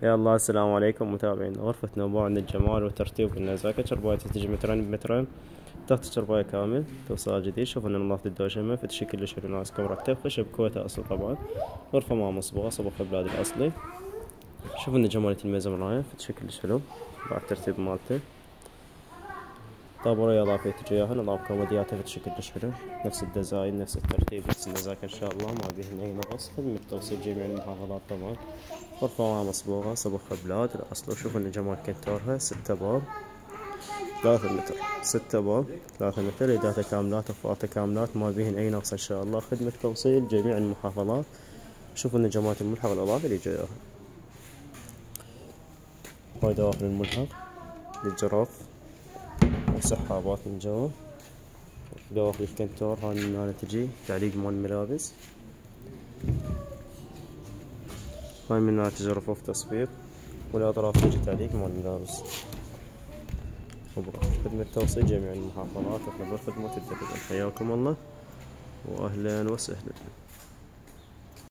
يلا السلام عليكم متابعين غرفة نوبة عند الجمال وترتيب النزاكة شرباية تجي مترين بمترين تحت الشرباية كامل توصيل جديد. شوف ان نظافة الدوشمة في تشكيل كلش ناس مرتب خشب كويتا اصل طبعا. غرفة ما مصبوغة صبغ البلاد الاصلي. شوف ان جمالية الميزة مراية في تشكيل كلش حلو بعد الترتيب مالته. طابورية اضافية تجي وياها نظام كوميدياتها في تشكيل كلش حلو نفس الديزاين نفس الترتيب نفس النزاكة ان شاء الله ما بيهن اي نقص. خدمة توصيل جميع المحافظات طبعا. غرفة ما مصبوغة صبغ بلاد الأصل. وشوف إن جمال كنتورها 6 باب 3 متر 6 باب 3 متر إداتا كاملات وفاتا كاملات ما بيهن أي نقص إن شاء الله. خدمة توصيل جميع المحافظات. شوف إن جمال الملحق الإضافي اللي جايها هاي دواخل الملحق للجراف وسحابات من جوا. دواخل الكنتور هاي من هنا تجي تعليق مال الملابس. هاي من هنا تجي رفوف تصفيق والأطراف تجي تعليق مال الملابس. خدمة توصيل جميع المحافظات. اطلبوا الخدمة تدريبا. حياكم الله وأهلا وسهلا.